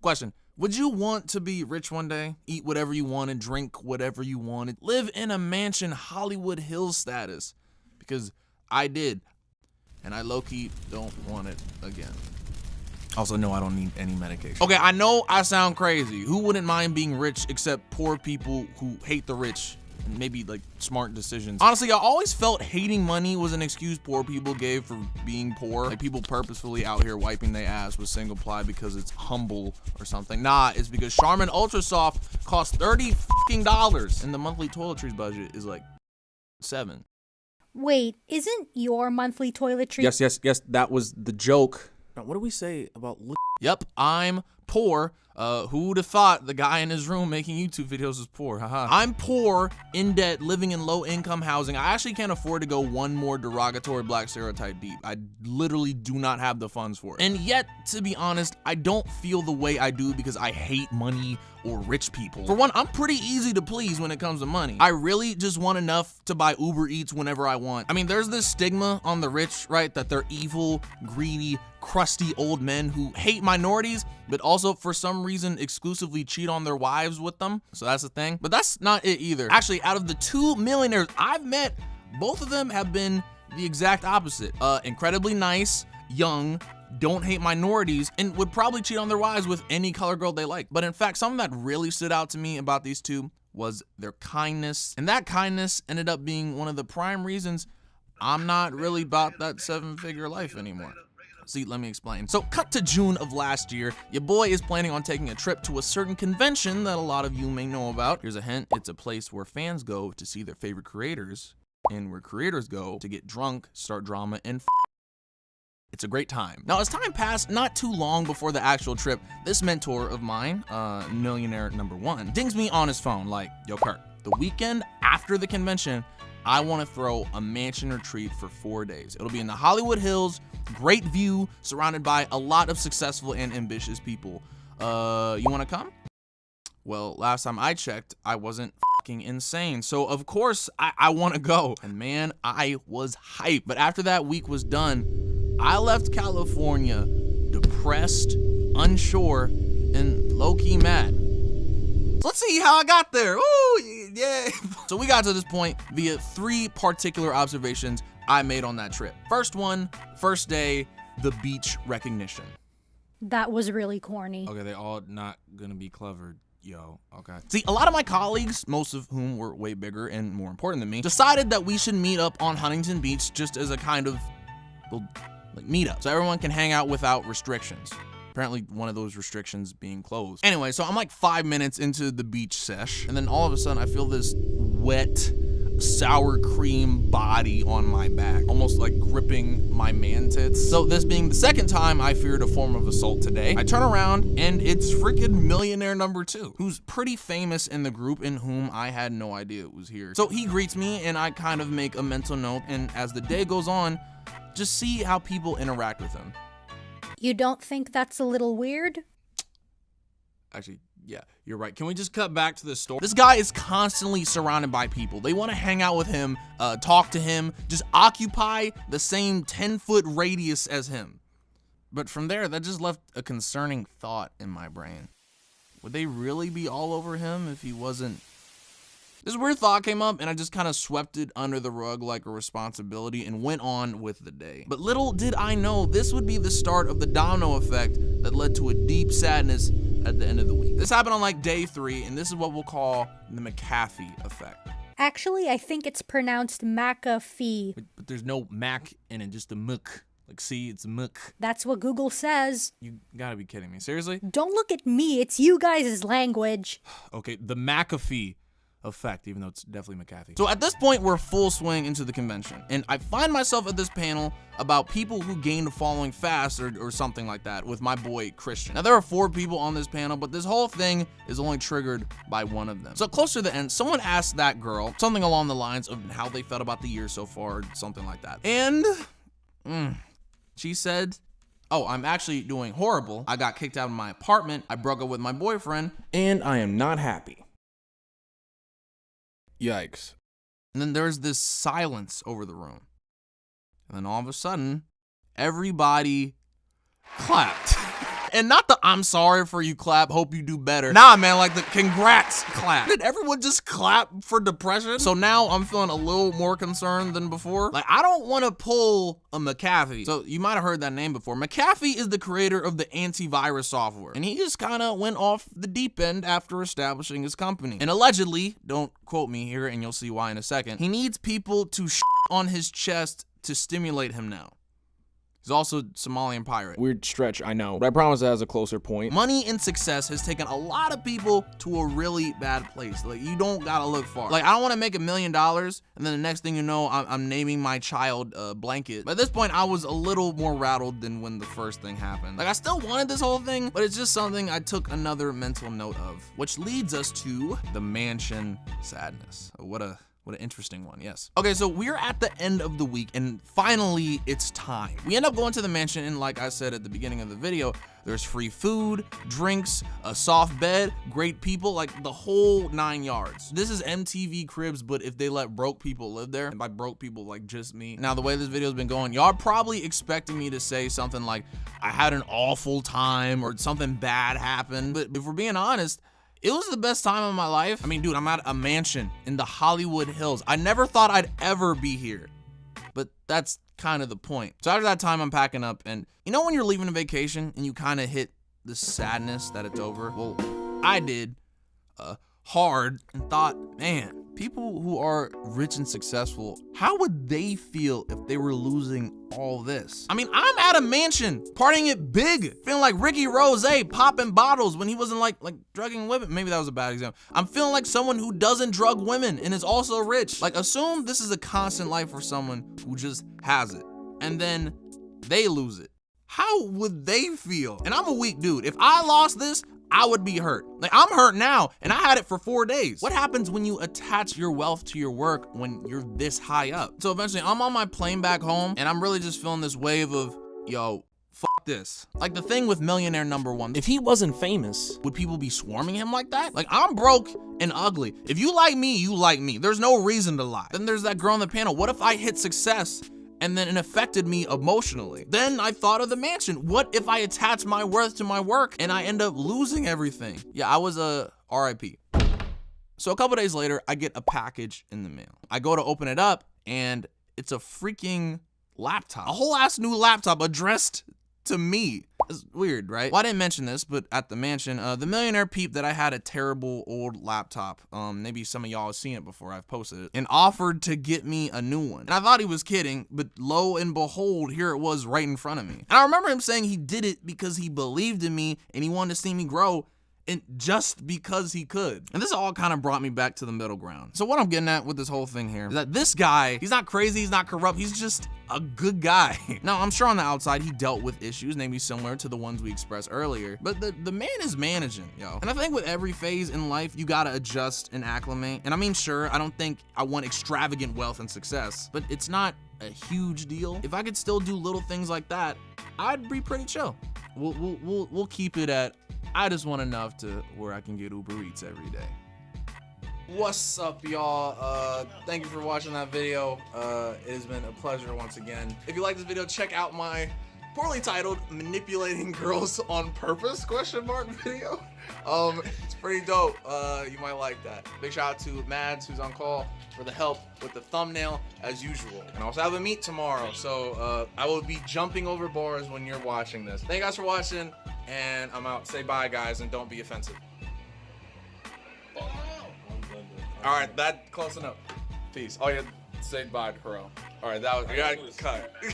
Question. Would you want to be rich one day? Eat whatever you wanted, drink whatever you wanted, live in a mansion Hollywood Hills status? Because I did, and I low-key don't want it again. Also, no, I don't need any medication. Okay, I know I sound crazy. Who wouldn't mind being rich except poor people who hate the rich and maybe like smart decisions? Honestly, I always felt hating money was an excuse poor people gave for being poor. Like people purposefully out here wiping their ass with single ply because it's humble or something. Nah, it's because Charmin Ultra Soft costs $30 and the monthly toiletries budget is like $7. Wait, isn't your monthly toiletry? Yes, that was the joke. Now, what do we say about Yep, I'm poor. Who'd have thought the guy in his room making YouTube videos is poor? Haha. I'm poor, in debt, living in low-income housing. I actually can't afford to go one more derogatory black stereotype deep. I literally do not have the funds for it. And yet, to be honest, I don't feel the way I do because I hate money or rich people. For one, I'm pretty easy to please when it comes to money. I really just want enough to buy Uber Eats whenever I want. I mean, there's this stigma on the rich, right? That they're evil, greedy, crusty old men who hate minorities, but also for some reason exclusively cheat on their wives with them. So that's the thing. But that's not it either. Actually, out of the 2 millionaires I've met, both of them have been the exact opposite. Incredibly nice, young, don't hate minorities, and would probably cheat on their wives with any color girl they like. But in fact, something that really stood out to me about these two was their kindness. And that kindness ended up being one of the prime reasons I'm not really about that 7-figure life anymore. See, let me explain. So cut to June of last year, your boy is planning on taking a trip to a certain convention that a lot of you may know about. Here's a hint, it's a place where fans go to see their favorite creators and where creators go to get drunk, start drama, and it's a great time. Now, as time passed, not too long before the actual trip, this mentor of mine, millionaire number 1, dings me on his phone like, yo, Kurt, the weekend after the convention, I want to throw a mansion retreat for 4 days. It'll be in the Hollywood Hills, great view, surrounded by a lot of successful and ambitious people. You want to come? Well, last time I checked, I wasn't fucking insane. So of course I want to go. And man, I was hyped. But after that week was done, I left California depressed, unsure, and low-key mad. Let's see how I got there. Ooh, yeah. So we got to this point via 3 particular observations I made on that trip. First one, first day, the beach recognition. That was really corny. Okay, they all not gonna be clever. Yo, okay. See, a lot of my colleagues, most of whom were way bigger and more important than me, decided that we should meet up on Huntington Beach just as a kind of, well, like meetup, so everyone can hang out without restrictions. Apparently one of those restrictions being closed. Anyway, so I'm like 5 minutes into the beach sesh, and then all of a sudden I feel this wet, sour cream body on my back, almost like gripping my man tits. So this being the second time I feared a form of assault today, I turn around and it's freaking millionaire number 2, who's pretty famous in the group and whom I had no idea it was here. So he greets me and I kind of make a mental note, and as the day goes on, just see how people interact with him. You don't think that's a little weird? Actually, yeah, you're right. Can we just cut back to the story? This guy is constantly surrounded by people. They want to hang out with him, talk to him, just occupy the same 10-foot radius as him. But from there, that just left a concerning thought in my brain. Would they really be all over him if he wasn't? This weird thought came up and I just kind of swept it under the rug like a responsibility and went on with the day. But little did I know this would be the start of the domino effect that led to a deep sadness at the end of the week. This happened on like day 3, and this is what we'll call the McAfee effect. Actually, I think it's pronounced McAfee. But there's no Mac in it, just a muck. Like, see, it's muck. That's what Google says. You gotta be kidding me. Seriously? Don't look at me. It's you guys' language. Okay, the McAfee effect, even though it's definitely McAfee. So at this point, we're full swing into the convention, and I find myself at this panel about people who gained a following fast or something like that with my boy Christian. Now there are 4 people on this panel, but this whole thing is only triggered by one of them. So close to the end, someone asked that girl something along the lines of how they felt about the year so far, something like that. And she said, oh, I'm actually doing horrible. I got kicked out of my apartment, I broke up with my boyfriend, and I am not happy. Yikes. And then there's this silence over the room. And then all of a sudden, everybody clapped. And not the I'm sorry for you clap, hope you do better. Nah, man, like the congrats clap. Did everyone just clap for depression? So now I'm feeling a little more concerned than before. Like, I don't want to pull a McAfee. So you might have heard that name before. McAfee is the creator of the antivirus software. And he just kind of went off the deep end after establishing his company. And allegedly, don't quote me here and you'll see why in a second, he needs people to on his chest to stimulate him now. He's also a Somalian pirate. Weird stretch, I know, but I promise it has a closer point. Money and success has taken a lot of people to a really bad place. Like, you don't gotta look far. Like, I don't wanna make $1 million and then the next thing you know, I'm naming my child Blanket. But at this point, I was a little more rattled than when the first thing happened. Like, I still wanted this whole thing, but it's just something I took another mental note of, which leads us to the mansion sadness. What an interesting one, yes. Okay, so we're at the end of the week and finally it's time. We end up going to the mansion and like I said at the beginning of the video, there's free food, drinks, a soft bed, great people, like the whole 9 yards. This is MTV Cribs, but if they let broke people live there, and by broke people, like just me. Now, the way this video's been going, y'all are probably expecting me to say something like, I had an awful time or something bad happened. But if we're being honest, it was the best time of my life. I mean, dude, I'm at a mansion in the Hollywood Hills. I never thought I'd ever be here, but that's kind of the point. So after that time, I'm packing up and you know when you're leaving a vacation and you kind of hit the sadness that it's over? Well, I did hard and thought, man, people who are rich and successful, how would they feel if they were losing all this? I mean, I'm at a mansion, partying it big, feeling like Ricky Rose, popping bottles when he wasn't like drugging women. Maybe that was a bad example. I'm feeling like someone who doesn't drug women and is also rich. Like, assume this is a constant life for someone who just has it and then they lose it. How would they feel? And I'm a weak dude. If I lost this, I would be hurt. Like, I'm hurt now and I had it for 4 days. What happens when you attach your wealth to your work when you're this high up? So eventually I'm on my plane back home and I'm really just feeling this wave of, yo, fuck this. Like the thing with millionaire number one. If he wasn't famous, would people be swarming him like that? Like, I'm broke and ugly. If you like me, you like me. There's no reason to lie. Then there's that girl on the panel. What if I hit success and then it affected me emotionally? Then I thought of the mansion. What if I attach my worth to my work and I end up losing everything? Yeah, I was a RIP. So a couple days later, I get a package in the mail. I go to open it up and it's a freaking laptop. A whole ass new laptop addressed to me. It's weird, right? Well, I didn't mention this, but at the mansion, the millionaire peeped that I had a terrible old laptop. Maybe some of y'all have seen it before I've posted it, and offered to get me a new one. And I thought he was kidding, but lo and behold, here it was right in front of me. And I remember him saying he did it because he believed in me and he wanted to see me grow, and just because he could. And this all kind of brought me back to the middle ground. So what I'm getting at with this whole thing here is that this guy, he's not crazy, he's not corrupt, he's just a good guy. Now, I'm sure on the outside he dealt with issues, maybe similar to the ones we expressed earlier, but the man is managing, yo. And I think with every phase in life, you gotta adjust and acclimate. And I mean, sure, I don't think I want extravagant wealth and success, but it's not a huge deal. If I could still do little things like that, I'd be pretty chill. We'll keep it at, I just want enough to where I can get Uber Eats every day. What's up, y'all? Thank you for watching that video. It has been a pleasure once again. If you like this video, check out my poorly titled "Manipulating Girls on Purpose?" video. It's pretty dope. You might like that. Big shout out to Mads, who's on call, for the help with the thumbnail as usual. And I also have a meet tomorrow, so I will be jumping over bars when you're watching this. Thank you guys for watching, and I'm out. Say bye, guys, and don't be offensive. All right, that close enough. Peace. Oh yeah, say bye to Crow. All right, that was, I got cut.